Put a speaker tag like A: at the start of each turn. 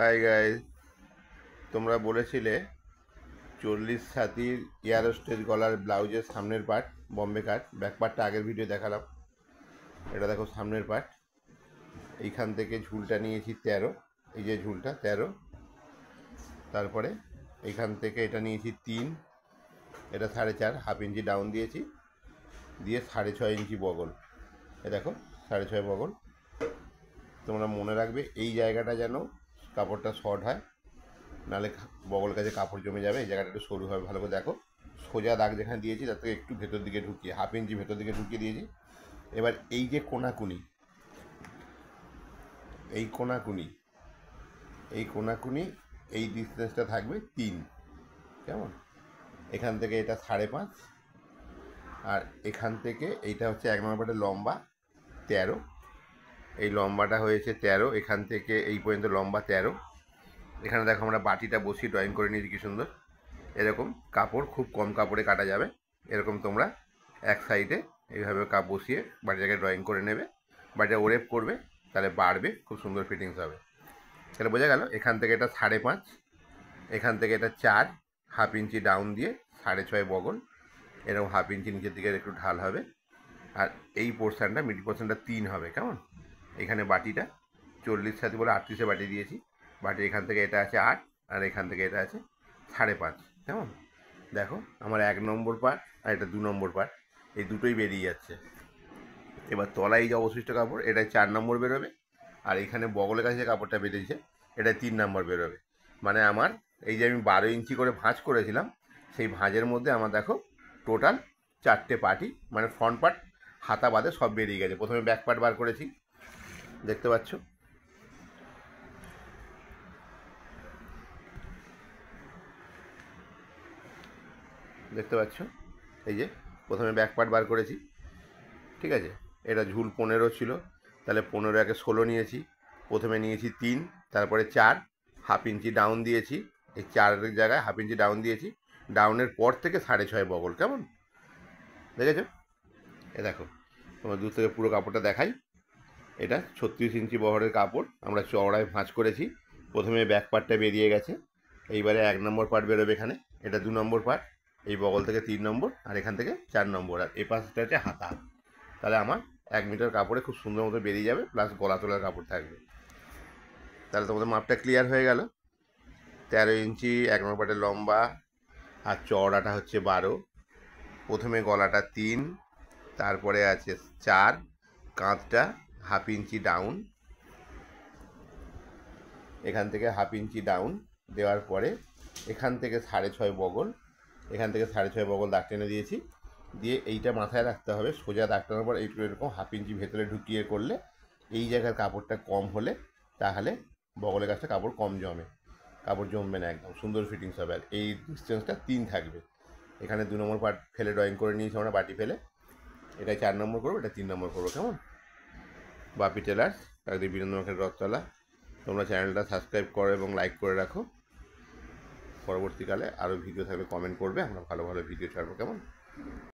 A: Hi guys, তোমরা বলেছিলে 40 ছাতির air stage গলার ব্লাউজের সামনের পার্ট বম্বে কাট, ব্যাক পার্টটা আগের ভিডিও দেখালাম। এটা দেখো সামনের পার্ট। এইখান থেকে ঝুলটা নিয়েছি 13, এই যে ঝুলটা 13। তারপরে এইখান থেকে এটা নিয়েছি 3, এটা 4.5, হাফ ইঞ্চি ডাউন দিয়েছি, দিয়ে 6.5 ইঞ্চি বগল। এ দেখো 6.5 বগল। তোমরা মনে রাখবে এই জায়গাটা যেন কাপড়টা শর্ট হয়, নাহলে বগল কাছে কাপড় জমে যাবে। এই জায়গাটা একটু সরু হবে। ভালো করে দেখো, সোজা দাগ যেখানে দিয়েছি তার থেকে একটু ভেতর দিকে ঢুকিয়ে, হাফ ইঞ্চি ভেতর দিকে ঢুকিয়ে দিয়েছি। এবার এই যে কোনাকুনি, এই কোনাকুনি, এই কোনাকুনি, এই ডিস্টেন্সটা থাকবে 3, কেমন? এখান থেকে এটা 5.5, আর এখান থেকে এইটা হচ্ছে 1 নম্বরটা লম্বা 13, এই লম্বাটা হয়েছে 13, এখান থেকে এই পর্যন্ত লম্বা 13। এখানে দেখো আমরা বাটিটা বসিয়ে ড্রয়িং করে নিয়েছি কি সুন্দর। এরকম কাপড় খুব কম কাপড়ে কাটা যাবে। এরকম তোমরা এক সাইডে এইভাবে কাপ বসিয়ে বাটি জায়গায় ড্রয়িং করে নেবে, বাটিটা ওরেপ করবে, তাহলে বাড়বে, খুব সুন্দর ফিটিংস হবে। তাহলে বোঝা গেল, এখান থেকে এটা 5.5, এখান থেকে এটা 4, হাফ ইঞ্চি ডাউন দিয়ে 6.5 বগল, এরকম হাফ ইঞ্চি নিচের দিকে একটু ঢাল হবে। আর এই পোর্শনটা, মিডিল পোর্শনটা 3 হবে, কেমন? এখানে বাটিটা 40 ছাতি বলে 38-এ বাটি দিয়েছি। বাটি এখান থেকে এটা আছে 8, আর এখান থেকে এটা আছে 5.5, কেমন? দেখো আমার 1 নম্বর পার্ট আর এটা 2 নম্বর পার্ট, এই দুটোই বেরিয়ে যাচ্ছে। এবার তলায় যে অবশিষ্ট কাপড়, এটা 4 নম্বর বেরোবে, আর এখানে বগলের কাছে যে কাপড়টা বেরিয়েছে এটা 3 নম্বর বেরোবে। মানে আমার এই যে আমি 12 ইঞ্চি করে ভাঁজ করেছিলাম, সেই ভাঁজের মধ্যে আমার দেখো টোটাল 4টে পার্টই, মানে ফ্রন্ট পার্ট হাতা বাদে সব বেরিয়ে গেছে। প্রথমে ব্যাক পার্ট বার করেছি, দেখতে পাচ্ছ, দেখতে পাচ্ছ, এই যে প্রথমে ব্যাক পার্ট বার করেছি, ঠিক আছে? এটা ঝুল 15 ছিল, তাহলে 15 একে 16 নিয়েছি। প্রথমে নিয়েছি 3, তারপরে 4, হাফ ইঞ্চি ডাউন দিয়েছি, এই 4-এর জায়গায় হাফ ইঞ্চি ডাউন দিয়েছি। ডাউনের পর থেকে 6.5 বগল, কেমন? দেখেছো? এ দেখো, তোমার দূর থেকে পুরো কাপড়টা দেখাই। এটা 36 ইঞ্চি বহরের কাপড়, আমরা চওড়ায় ভাঁজ করেছি। প্রথমে ব্যাক পার্টটা বেরিয়ে গেছে, এইবারে 1 নম্বর পার্ট বেরোবে এখানে, এটা 2 নম্বর পার্ট, এই বগল থেকে 3 নম্বর, আর এখান থেকে 4 নম্বর, আর এ পাশটা হচ্ছে হাতা। তাহলে আমার 1 মিটার কাপড়ে খুব সুন্দর মতো বেরিয়ে যাবে, প্লাস গলা তোলার কাপড় থাকবে। তাহলে তোমাদের মাপটা ক্লিয়ার হয়ে গেল। 13 ইঞ্চি 1 নম্বর পার্টের লম্বা, আর চওড়াটা হচ্ছে 12। প্রথমে গলাটা 3, তারপরে আছে 4, কাঁধটা হাফ ইঞ্চি ডাউন, এখান থেকে হাফ ইঞ্চি ডাউন দেওয়ার পরে এখান থেকে 6.5 বগল, এখান থেকে 6.5 বগল দাগ টেনে দিয়েছি। দিয়ে এইটা মাথায় রাখতে হবে, সোজা দাগ টানার পর এইটুকু এরকম হাফ ইঞ্চি ভেতরে ঢুকিয়ে করলে, এই জায়গার কাপড়টা কম হলে তাহলে বগলের কাছে কাপড় কম জমে, কাপড় জমবে না, একদম সুন্দর ফিটিংস হবে। আর এই ডিস্টেন্সটা 3 থাকবে। এখানে 2 নম্বর পার্ট ফেলে ড্রয়িং করে নিয়েছি আমরা, বাটি ফেলে। এটা 4 নম্বর করবো, এটা 3 নম্বর করবো, কেমন? বাপি টেলার্স, একদিন বীরেন্দ্রনাথের রথতলা। তোমরা চ্যানেলটা সাবস্ক্রাইব করো এবং লাইক করে রাখো। পরবর্তীকালে আরও ভিডিও থাকলে কমেন্ট করবে, আমরা ভালো ভালো ভিডিও ছাড়বো, কেমন?